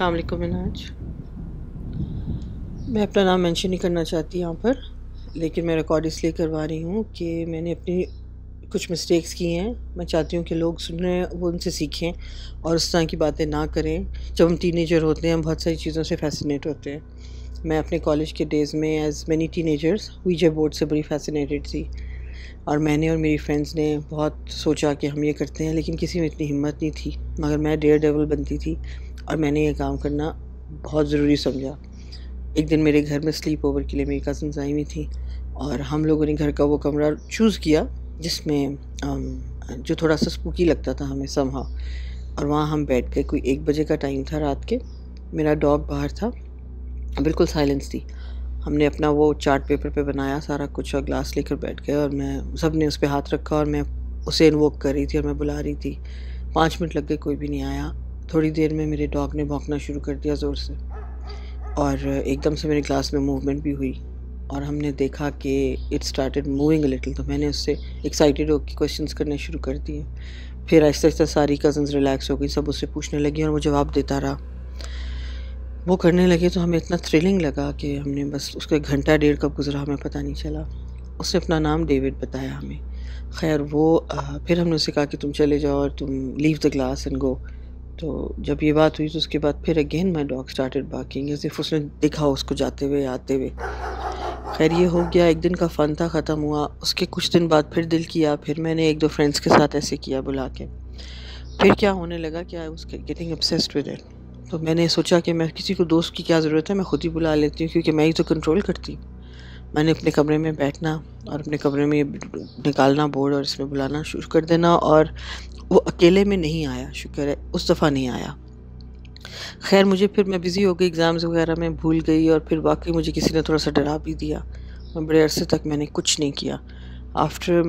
अस्सलाम वालेकुम मिनाज। मैं अपना नाम मेंशन नहीं करना चाहती यहाँ पर, लेकिन मैं रिकॉर्ड इसलिए करवा रही हूँ कि मैंने अपनी कुछ मिस्टेक्स की हैं। मैं चाहती हूँ कि लोग सुन रहे हैं वो उनसे सीखें और उस तरह की बातें ना करें। जब हम टीनेजर होते हैं हम बहुत सारी चीज़ों से फैसिनेट होते हैं। मैं अपने कॉलेज के डेज़ में as many teenagers ouija board से बड़ी फैसिनेटेड थी, और मैंने और मेरी फ्रेंड्स ने बहुत सोचा कि हम ये करते हैं, लेकिन किसी में इतनी हिम्मत नहीं थी। मगर मैं डेयर डेविल बनती थी और मैंने ये काम करना बहुत ज़रूरी समझा। एक दिन मेरे घर में स्लीप ओवर के लिए मेरी कज़न्स आई हुई थी और हम लोगों ने घर का वो कमरा चूज़ किया जिसमें जो थोड़ा सा स्पूकी लगता था हमें समहाउ, और वहाँ हम बैठ गए। कोई 1 बजे का टाइम था रात के। मेरा डॉग बाहर था, बिल्कुल साइलेंस थी। हमने अपना वो चार्ट पेपर पे बनाया सारा कुछ और ग्लास लेकर बैठ गए, और मैं सब ने उस पे हाथ रखा और मैं उसे इन्वोक कर रही थी और मैं बुला रही थी। 5 मिनट लग गए, कोई भी नहीं आया। थोड़ी देर में मेरे डॉग ने भौंकना शुरू कर दिया ज़ोर से, और एकदम से मेरे ग्लास में मूवमेंट भी हुई और हमने देखा कि it started moving a little. तो मैंने उससे एक्साइटेड होकर क्वेश्चंस करने शुरू कर दिए। फिर आहिस्ता आहिस्ता सारी कज़न्स रिलैक्स हो गई, सब उससे पूछने लगी और वो जवाब देता रहा। वो करने लगे तो हमें इतना थ्रिलिंग लगा कि हमने बस उसका घंटा डेढ़ कब गुजरा हमें पता नहीं चला। उसने अपना नाम डेविड बताया हमें। खैर वो फिर हमने उससे कहा कि तुम चले जाओ और तुम leave the glass and go. तो जब ये बात हुई तो उसके बाद फिर again my dog started barking as if उसने देखा उसको जाते हुए आते हुए। खैर ये हो गया, एक दिन का फ़न था, ख़त्म हुआ। उसके कुछ दिन बाद फिर दिल किया, फिर मैंने 1-2 फ्रेंड्स के साथ ऐसे किया बुला के। फिर क्या होने लगा कि I was getting obsessed with it. तो मैंने सोचा कि मैं किसी को दोस्त की क्या ज़रूरत है, मैं खुद ही बुला लेती हूँ क्योंकि मैं ही तो कंट्रोल करती हूँ। मैंने अपने कमरे में बैठना और अपने कमरे में निकालना बोर्ड और इसमें बुलाना शुरू कर देना, और वो अकेले में नहीं आया, शुक्र है उस दफ़ा नहीं आया। खैर मुझे फिर मैं बिज़ी हो गई एग्ज़ाम्स वगैरह में, भूल गई, और फिर वाकई मुझे किसी ने थोड़ा सा डरा भी दिया। मैं बड़े अरसे तक मैंने कुछ नहीं किया। आफ्टर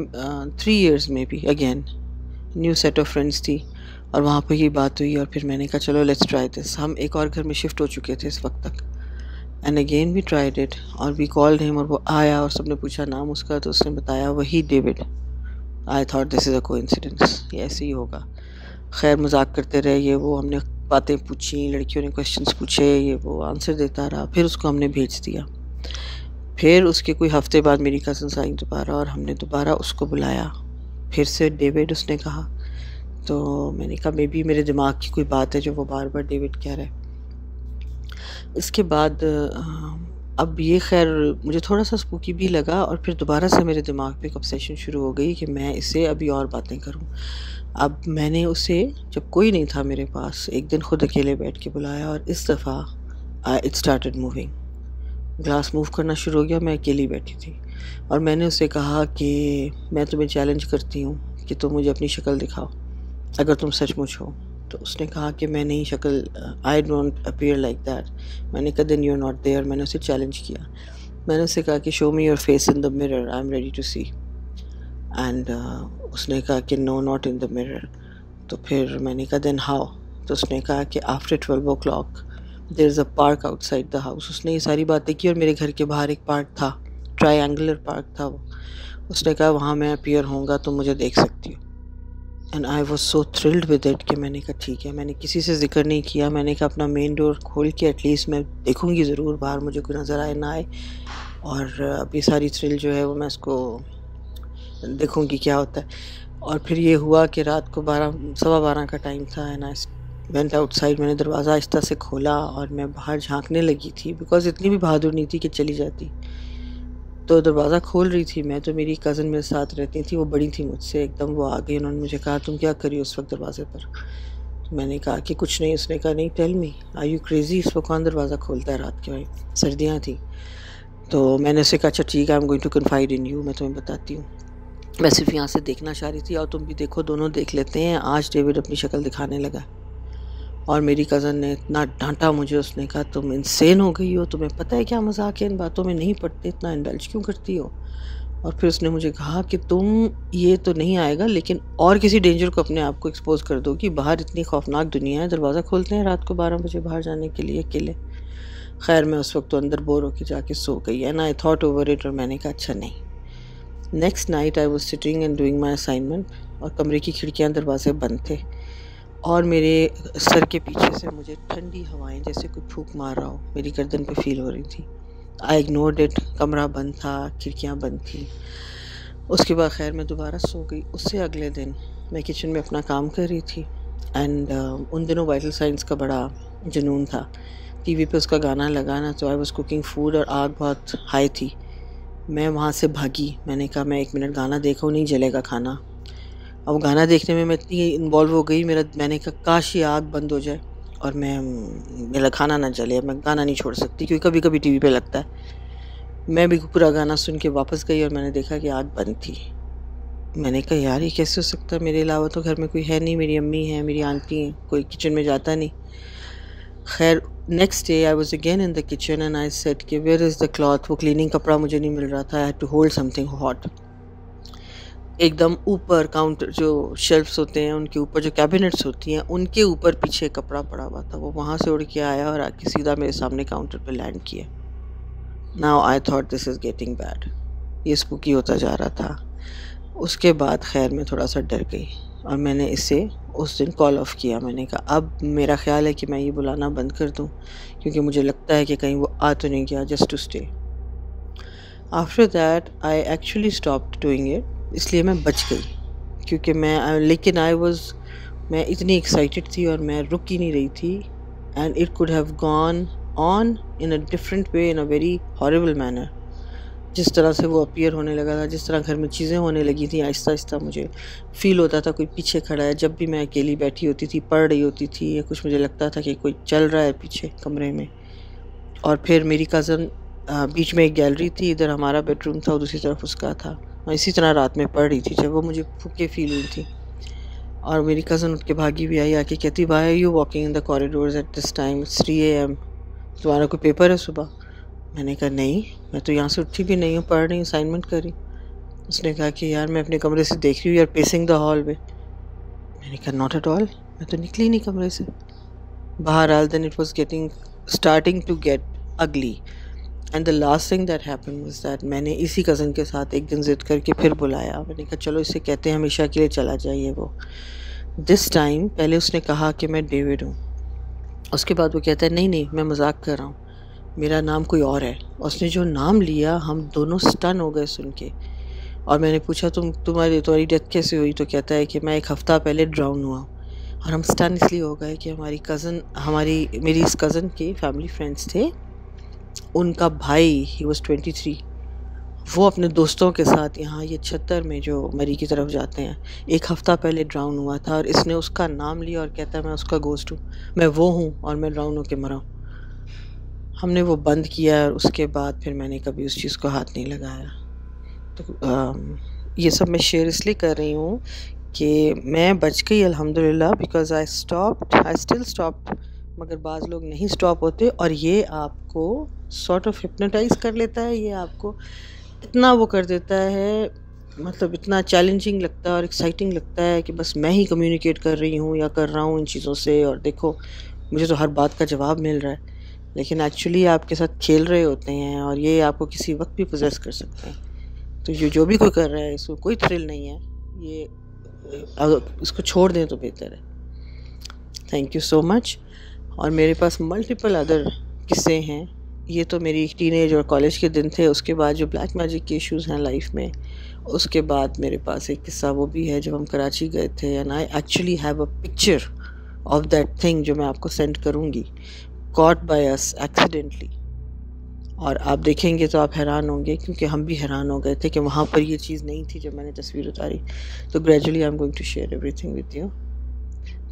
3 इयर्स में भी again new set of friends थी और वहाँ पे ये बात हुई, और फिर मैंने कहा चलो लेट्स ट्राई दिस। हम एक और घर में शिफ्ट हो चुके थे इस वक्त तक, and again we tried it और वी कॉल्ड हिम, और वो आया और सबने पूछा नाम उसका तो उसने बताया वही David. I thought this is a coincidence, ये ऐसे ही होगा। खैर मजाक करते रहे ये वो, हमने बातें पूछी, लड़कियों ने क्वेश्चंस पूछे, ये वो आंसर देता रहा। फिर उसको हमने भेज दिया। फिर उसके कोई हफ्ते बाद मेरी कज़न्स आई दोबारा और हमने दोबारा उसको बुलाया। फिर से डेविड उसने कहा, तो मैंने कहा मे बी मेरे दिमाग की कोई बात है जो वो बार बार डेविड कह रहा है। इसके बाद अब ये खैर मुझे थोड़ा सा स्पूकी भी लगा, और फिर दोबारा से मेरे दिमाग पे एक ऑब्सेशन शुरू हो गई कि मैं इससे अभी और बातें करूं। अब मैंने उसे, जब कोई नहीं था मेरे पास, एक दिन खुद अकेले बैठ के बुलाया, और इस दफ़ा it started moving. Glass move करना शुरू हो गया, मैं अकेली बैठी थी, और मैंने उससे कहा कि मैं तुम्हें चैलेंज करती हूँ कि तुम मुझे अपनी शक्ल दिखाओ अगर तुम सचमुच हो। तो उसने कहा कि मैं नहीं, शक्ल I don't appear like that. मैंने कहा then you are not there. मैंने उसे चैलेंज किया। मैंने उससे कहा कि show me your face in the mirror, I am ready to see. And उसने कहा कि no not in the mirror. तो फिर मैंने कहा देन हाउ। तो उसने कहा कि after 12 o'clock there is a park outside the house. उसने ये सारी बातें की, और मेरे घर के बाहर एक पार्क था, ट्रायंगुलर पार्क था वो। उसने कहा वहाँ मैं अपीयर होऊंगा, तुम मुझे देख सकती हो। And I was so thrilled with it कि मैंने कहा ठीक है। मैंने किसी से जिक्र नहीं किया। मैंने कहा अपना मेन डोर खोल के एटलीस्ट मैं देखूंगी ज़रूर बाहर, मुझे कोई नज़र आए ना आए, और अब ये सारी थ्रिल जो है वो मैं इसको देखूंगी क्या होता है। और फिर ये हुआ कि रात को 12-12:15 का टाइम था, एंड आई वेंट आउटसाइड। मैंने दरवाज़ा आहिस्ता से खोला और मैं बाहर झांकने लगी थी, बिकॉज इतनी भी बहादुर नहीं थी कि चली जाती। तो दरवाज़ा खोल रही थी मैं, तो मेरी कज़न मेरे साथ रहती थी, वो बड़ी थी मुझसे एकदम। वो आ गई, उन्होंने मुझे कहा तुम क्या करी उस वक्त दरवाज़े पर। तो मैंने कहा कि कुछ नहीं। उसने कहा नहीं, tell me, are you crazy, इस वक्त कौन दरवाज़ा खोलता है रात के वक्त, सर्दियाँ थी। तो मैंने उससे कहा अच्छा ठीक है, I am going to confide in you, मैं तुम्हें बताती हूँ। मैं सिर्फ यहाँ से देखना चाह रही थी, और तुम भी देखो, दोनों देख लेते हैं। आज डेविड अपनी शक्ल दिखाने लगा। और मेरी कज़न ने इतना डांटा मुझे, उसने कहा तुम इंसेन हो गई हो, तुम्हें पता है क्या मजाक है, इन बातों में नहीं पड़ते, इतना इंडल्ज क्यों करती हो। और फिर उसने मुझे कहा कि तुम, ये तो नहीं आएगा, लेकिन और किसी डेंजर को अपने आप को एक्सपोज कर दो कि बाहर इतनी खौफनाक दुनिया है, दरवाज़ा खोलते हैं रात को 12 बजे बाहर जाने के लिए अकेले। खैर मैं उस वक्त तो अंदर बोर होकर जाके सो गई, and I thought over it, और मैंने कहा अच्छा नहीं। Next night I was sitting and doing my assignment, और कमरे की खिड़कियाँ दरवाजे बंद थे, और मेरे सर के पीछे से मुझे ठंडी हवाएं जैसे कोई फूंक मार रहा हो मेरी गर्दन पे फील हो रही थी। आई इग्नोर्ड इट। कमरा बंद था, खिड़कियाँ बंद थी। उसके बाद खैर मैं दोबारा सो गई। उससे अगले दिन मैं किचन में अपना काम कर रही थी एंड उन दिनों वाइटल साइंस का बड़ा जुनून था। टीवी पे उसका गाना लगाना, तो आई वाज कुकिंग फूड और आग बहुत हाई थी। मैं वहाँ से भागी। मैंने कहा मैं 1 मिनट गाना देखूँ, नहीं जलेगा खाना। अब गाना देखने में मैं इतनी इन्वॉल्व हो गई, मैंने कहा काश ये आग बंद हो जाए और मेरा खाना ना जले। मैं गाना नहीं छोड़ सकती क्योंकि कभी कभी टीवी पे लगता है। मैं भी पूरा गाना सुन के वापस गई और मैंने देखा कि आग बंद थी। मैंने कहा यार ये कैसे हो सकता है, मेरे अलावा तो घर में कोई है नहीं, मेरी अम्मी है, मेरी आंटी हैं, कोई किचन में जाता नहीं। खैर next day I was again in the kitchen and I said कि वेयर इज़ द क्लॉथ। वो क्लीनिंग कपड़ा मुझे नहीं मिल रहा था। I had to hold something hot. एकदम ऊपर काउंटर जो शेल्फ्स होते हैं उनके ऊपर जो कैबिनेट्स होती हैं उनके ऊपर पीछे कपड़ा पड़ा हुआ था। वो वहाँ से उड़ के आया और आके सीधा मेरे सामने काउंटर पे लैंड किया। Now I thought this is getting bad. ये स्पूकी होता जा रहा था। उसके बाद खैर मैं थोड़ा सा डर गई और मैंने इसे उस दिन कॉल ऑफ किया। मैंने कहा अब मेरा ख्याल है कि मैं ये बुलाना बंद कर दूं क्योंकि मुझे लगता है कि कहीं वो आ तो नहीं गया, just to stay. After that I actually stopped doing it. इसलिए मैं बच गई क्योंकि लेकिन मैं इतनी एक्साइटेड थी और मैं रुक ही नहीं रही थी and it could have gone on in a different way, in a very horrible manner. जिस तरह से वो अपीयर होने लगा था, जिस तरह घर में चीज़ें होने लगी थी, आहिस्ता आहिस्ता मुझे फ़ील होता था कोई पीछे खड़ा है। जब भी मैं अकेली बैठी होती थी, पढ़ रही होती थी या कुछ, मुझे लगता था कि कोई चल रहा है पीछे कमरे में। और फिर मेरी कज़न, बीच में एक गैलरी थी, इधर हमारा बेडरूम था और दूसरी तरफ उसका था। मैं इसी तरह रात में पढ़ रही थी जब वो मुझे फूके फील हुई थी। और मेरी कज़न उठ के भागी भी आई, आके कहती why are you walking in the corridors at this time, it's 3 AM, तुम्हारा कोई पेपर है सुबह? मैंने कहा नहीं, मैं तो यहाँ से उठी भी नहीं हूँ, पढ़ रही हूँ, असाइनमेंट कर रही हूँ। उसने कहा कि यार मैं अपने कमरे से देख रही हूँ, यार पेसिंग द हॉल में। मैंने कहा नॉट एट ऑल, मैं तो निकली नहीं कमरे से। बहरहाल then it was starting to get ugly and the last thing that happened was that मैंने इसी कज़न के साथ एक दिन ज़िद करके फिर बुलाया। मैंने कहा चलो इसे कहते हैं हमेशा के लिए चला जाइए। वो दिस टाइम पहले उसने कहा कि मैं डेविड हूँ। उसके बाद वो कहता है नहीं नहीं, मैं मजाक कर रहा हूँ, मेरा नाम कोई और है। उसने जो नाम लिया हम दोनों स्टन हो गए सुन के। और मैंने पूछा तुम्हारी डेथ कैसे हुई? तो कहता है कि मैं 1 हफ़्ता पहले ड्राउन हुआ। और हम स्टन इसलिए हो गए कि मेरी इस कज़न के फैमिली फ्रेंड्स थे। उनका भाई, ही वॉज 23, वो अपने दोस्तों के साथ यहाँ ये 76 में जो मरी की तरफ जाते हैं, 1 हफ़्ता पहले ड्राउन हुआ था। और इसने उसका नाम लिया और कहता है मैं उसका गोस्ट हूँ, मैं वो हूँ और मैं ड्राउन होके मरा हूँ। हमने वो बंद किया और उसके बाद फिर मैंने कभी उस चीज़ को हाथ नहीं लगाया। तो ये सब मैं शेयर इसलिए कर रही हूँ कि मैं बच गई अल्हम्दुलिल्लाह, बिकॉज़ आई स्टिल स्टॉप्ड। मगर बाज़ लोग नहीं स्टॉप होते और ये आपको सॉर्ट ऑफ हिप्नोटाइज़ कर लेता है। ये आपको इतना वो कर देता है, मतलब इतना चैलेंजिंग लगता है और एक्साइटिंग लगता है कि बस मैं ही कम्युनिकेट कर रही हूँ या कर रहा हूँ इन चीज़ों से, और देखो मुझे तो हर बात का जवाब मिल रहा है। लेकिन एक्चुअली आपके साथ खेल रहे होते हैं और ये आपको किसी वक्त भी पोजेस कर सकते हैं। तो ये जो भी कोई कर रहा है इसको कोई थ्रिल नहीं है, ये अगर इसको छोड़ दें तो बेहतर है। Thank you so much. और मेरे पास मल्टीपल अदर किस्से हैं। ये तो मेरी टीनेज और कॉलेज के दिन थे। उसके बाद जो ब्लैक मैजिक के इश्यूज़ हैं लाइफ में, उसके बाद मेरे पास एक किस्सा वो भी है जब हम कराची गए थे and I actually have a picture of that thing जो मैं आपको सेंड करूँगी, कॉट बाय अस एक्सीडेंटली। और आप देखेंगे तो आप हैरान होंगे क्योंकि हम भी हैरान हो गए थे कि वहाँ पर ये चीज़ नहीं थी जब मैंने तस्वीर उतारी। तो gradually I am going to share everything with you.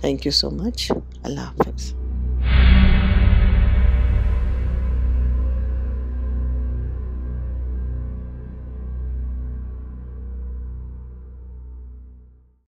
Thank you so much. Allah हाफ़िज़।